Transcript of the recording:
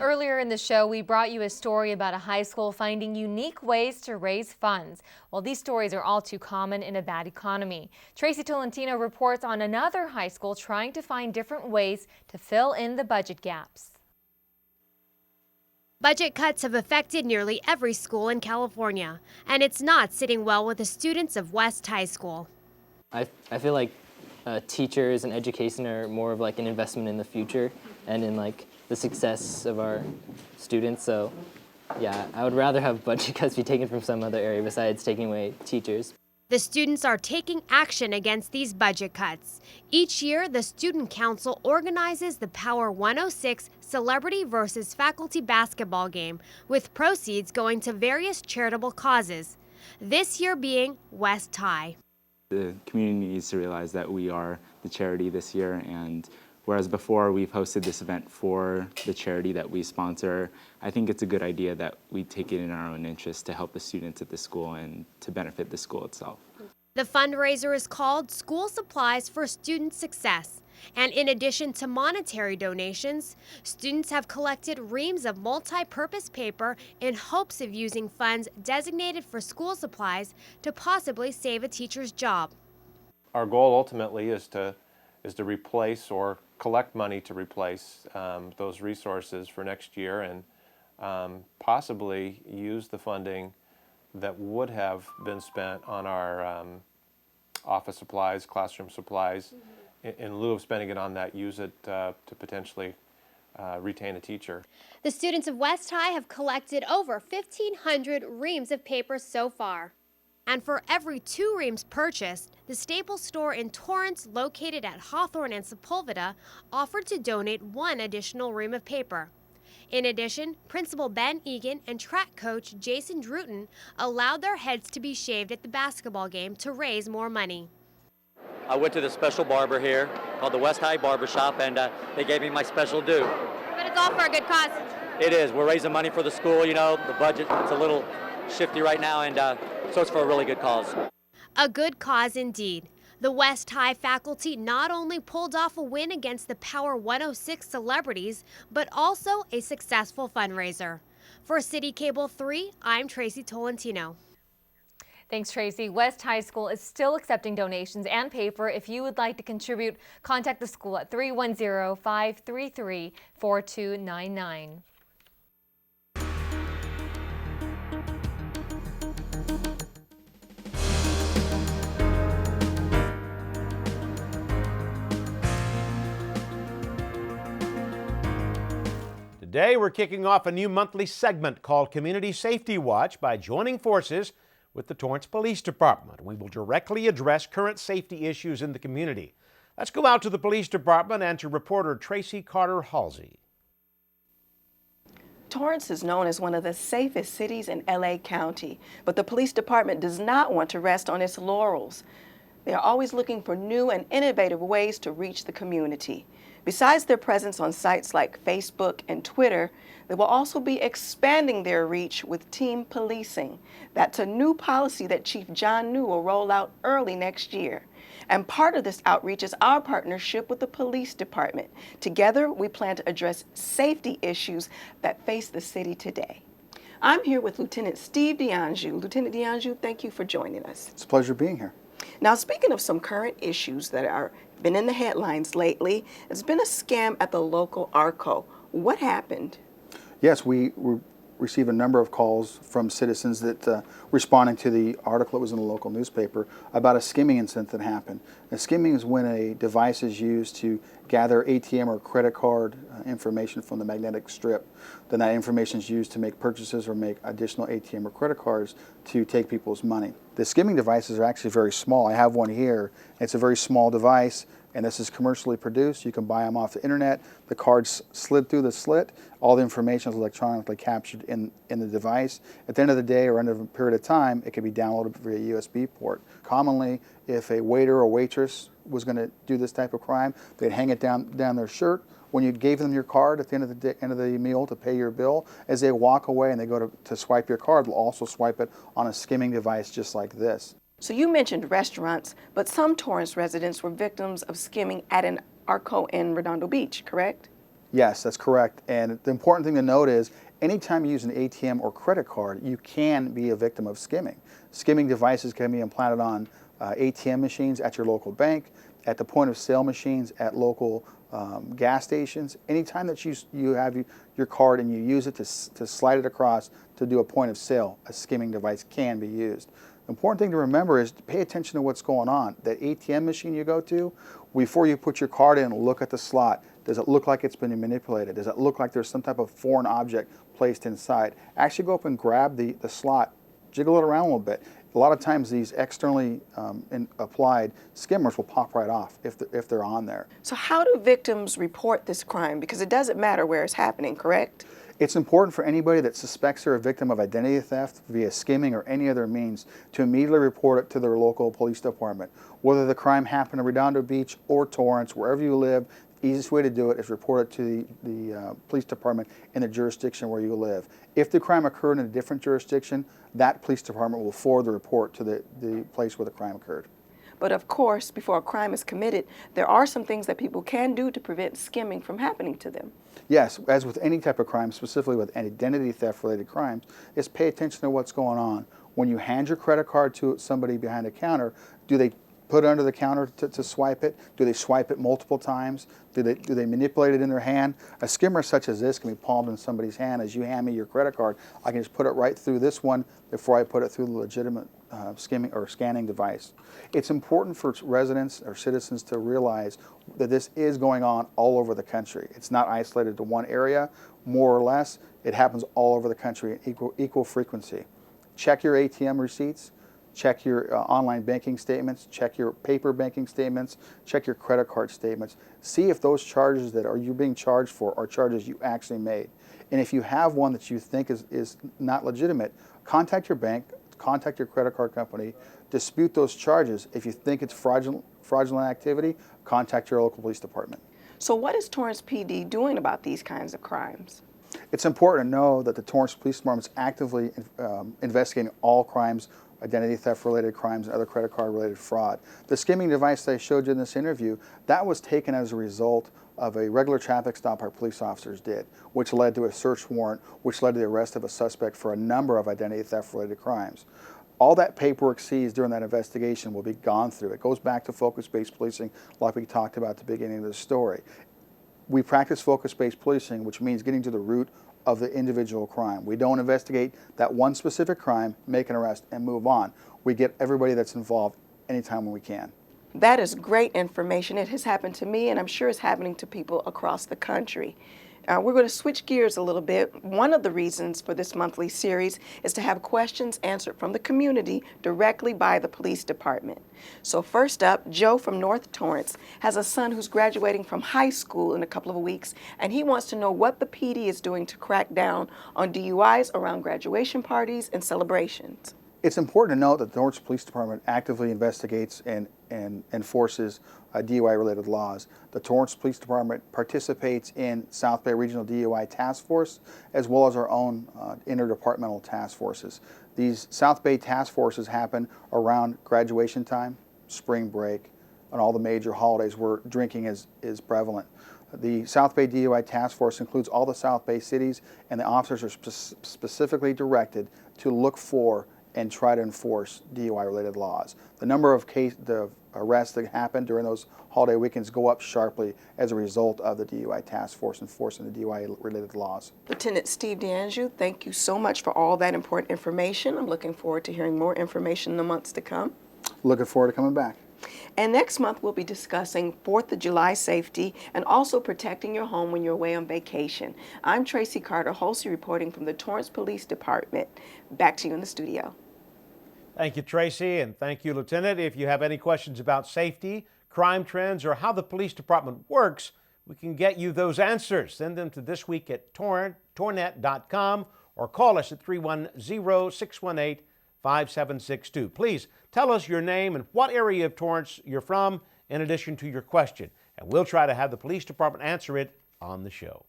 Earlier in the show, we brought you a story about a high school finding unique ways to raise funds. Well, these stories are all too common in a bad economy. Tracy Tolentino reports on another high school trying to find different ways to fill in the budget gaps. Budget cuts have affected nearly every school in California, and it's not sitting well with the students of West High School. I feel like teachers and education are more of like an investment in the future and in like the success of our students. So yeah, I would rather have budget cuts be taken from some other area besides taking away teachers. The students are taking action against these budget cuts. Each year, the Student Council organizes the Power 106 Celebrity versus Faculty basketball game, with proceeds going to various charitable causes, this year being West High. The community needs to realize that we are the charity this year, and whereas before we've hosted this event for the charity that we sponsor, I think it's a good idea that we take it in our own interest to help the students at the school and to benefit the school itself. The fundraiser is called School Supplies for Student Success. And in addition to monetary donations, students have collected reams of multi-purpose paper in hopes of using funds designated for school supplies to possibly save a teacher's job. Our goal ultimately is to replace or collect money to replace those resources for next year and possibly use the funding that would have been spent on our office supplies, classroom supplies, in lieu of spending it on that, use it to potentially retain a teacher. The students of West High have collected over 1,500 reams of paper so far. And for every 2 reams purchased, the Staples store in Torrance, located at Hawthorne and Sepulveda, offered to donate 1 additional ream of paper. In addition, Principal Ben Egan and track coach Jason Druten allowed their heads to be shaved at the basketball game to raise more money. I went to the special barber here called the West High Barber Shop, and they gave me my special due. But it's all for a good cause. It is. We're raising money for the school. You know, the budget, it's a little shifty right now, and so it's for a really good cause. A good cause indeed. The West High faculty not only pulled off a win against the Power 106 celebrities, but also a successful fundraiser. For City Cable 3, I'm Tracy Tolentino. Thanks, Tracy. West High School is still accepting donations and paper. If you would like to contribute, contact the school at 310-533-4299. Today, we're kicking off a new monthly segment called Community Safety Watch by joining forces with the Torrance Police Department. We will directly address current safety issues in the community. Let's go out to the police department and to reporter Tracy Carter-Halsey. Torrance is known as one of the safest cities in LA County, but the police department does not want to rest on its laurels. They are always looking for new and innovative ways to reach the community. Besides their presence on sites like Facebook and Twitter, they will also be expanding their reach with team policing. That's a new policy that Chief John New will roll out early next year. And part of this outreach is our partnership with the police department. Together, we plan to address safety issues that face the city today. I'm here with Lieutenant Steve DeAnjou. Lieutenant DeAnjou, thank you for joining us. It's a pleasure being here. Now, speaking of some current issues that are been in the headlines lately, it's been a scam at the local ARCO. What happened? Yes, we received a number of calls from citizens that responding to the article that was in the local newspaper about a skimming incident that happened. Now, skimming is when a device is used to gather ATM or credit card information from the magnetic strip. Then that information is used to make purchases or make additional ATM or credit cards to take people's money. The skimming devices are actually very small. I have one here. It's a very small device, and this is commercially produced. You can buy them off the internet. The card's slid through the slit. All the information is electronically captured in the device. At the end of the day or end of a period of time, it can be downloaded via USB port. Commonly, if a waiter or waitress was going to do this type of crime, they'd hang it down their shirt. When you gave them your card at the end of the meal to pay your bill, as they walk away and they go to swipe your card, they'll also swipe it on a skimming device just like this. So you mentioned restaurants, but some Torrance residents were victims of skimming at an ARCO in Redondo Beach, correct? Yes, that's correct. And the important thing to note is anytime you use an ATM or credit card, you can be a victim of skimming. Skimming devices can be implanted on ATM machines at your local bank, at the point of sale machines, at local gas stations. Anytime that you have your card and you use it to slide it across to do a point of sale, a skimming device can be used. The important thing to remember is to pay attention to what's going on. That ATM machine you go to, before you put your card in, look at the slot. Does it look like it's been manipulated? Does it look like there's some type of foreign object placed inside? Actually go up and grab the slot, jiggle it around a little bit. A lot of times these externally applied skimmers will pop right off if they're on there. So how do victims report this crime? Because it doesn't matter where it's happening, correct? It's important for anybody that suspects they're a victim of identity theft via skimming or any other means to immediately report it to their local police department. Whether the crime happened in Redondo Beach or Torrance, wherever you live, the easiest way to do it is report it to the police department in the jurisdiction where you live. If the crime occurred in a different jurisdiction, that police department will forward the report to the place where the crime occurred. But of course, before a crime is committed, there are some things that people can do to prevent skimming from happening to them. Yes, as with any type of crime, specifically with identity theft related crimes, is pay attention to what's going on. When you hand your credit card to somebody behind a counter, do they put it under the counter to swipe it? Do they swipe it multiple times? Do they manipulate it in their hand? A skimmer such as this can be palmed in somebody's hand. As you hand me your credit card, I can just put it right through this one before I put it through the legitimate skimming or scanning device. It's important for residents or citizens to realize that this is going on all over the country. It's not isolated to one area, more or less. It happens all over the country in equal frequency. Check your ATM receipts. Check your online banking statements, check your paper banking statements, check your credit card statements. See if those charges that you're being charged for are charges you actually made. And if you have one that you think is not legitimate, contact your bank, contact your credit card company, dispute those charges. If you think it's fraudulent activity, contact your local police department. So what is Torrance PD doing about these kinds of crimes? It's important to know that the Torrance Police Department is actively investigating all crimes, identity theft related crimes and other credit card related fraud. The skimming device that I showed you in this interview, that was taken as a result of a regular traffic stop our police officers did, which led to a search warrant, which led to the arrest of a suspect for a number of identity theft related crimes. All that paperwork seized during that investigation will be gone through. It goes back to focus-based policing like we talked about at the beginning of the story. We practice focus-based policing, which means getting to the root of the individual crime. We don't investigate that one specific crime, make an arrest, and move on. We get everybody that's involved anytime when we can. That is great information. It has happened to me, and I'm sure it's happening to people across the country. We're going to switch gears a little bit. One of the reasons for this monthly series is to have questions answered from the community directly by the police department. So first up, Joe from North Torrance has a son who's graduating from high school in a couple of weeks, and he wants to know what the PD is doing to crack down on DUIs around graduation parties and celebrations. It's important to note that the Torrance Police Department actively investigates and enforces DUI-related laws. The Torrance Police Department participates in South Bay Regional DUI Task Force, as well as our own interdepartmental task forces. These South Bay task forces happen around graduation time, spring break, and all the major holidays where drinking is prevalent. The South Bay DUI Task Force includes all the South Bay cities, and the officers are specifically directed to look for and try to enforce DUI-related laws. The number of the arrests that happen during those holiday weekends go up sharply as a result of the DUI task force enforcing the DUI-related laws. Lieutenant Steve DeAnjou, thank you so much for all that important information. I'm looking forward to hearing more information in the months to come. Looking forward to coming back. And next month, we'll be discussing 4th of July safety and also protecting your home when you're away on vacation. I'm Tracy Carter-Holsey reporting from the Torrance Police Department. Back to you in the studio. Thank you, Tracy, and thank you, Lieutenant. If you have any questions about safety, crime trends, or how the police department works, we can get you those answers. Send them to thisweek@tornet.com or call us at 310-618-5762. Please tell us your name and what area of Torrance you're from in addition to your question, and we'll try to have the police department answer it on the show.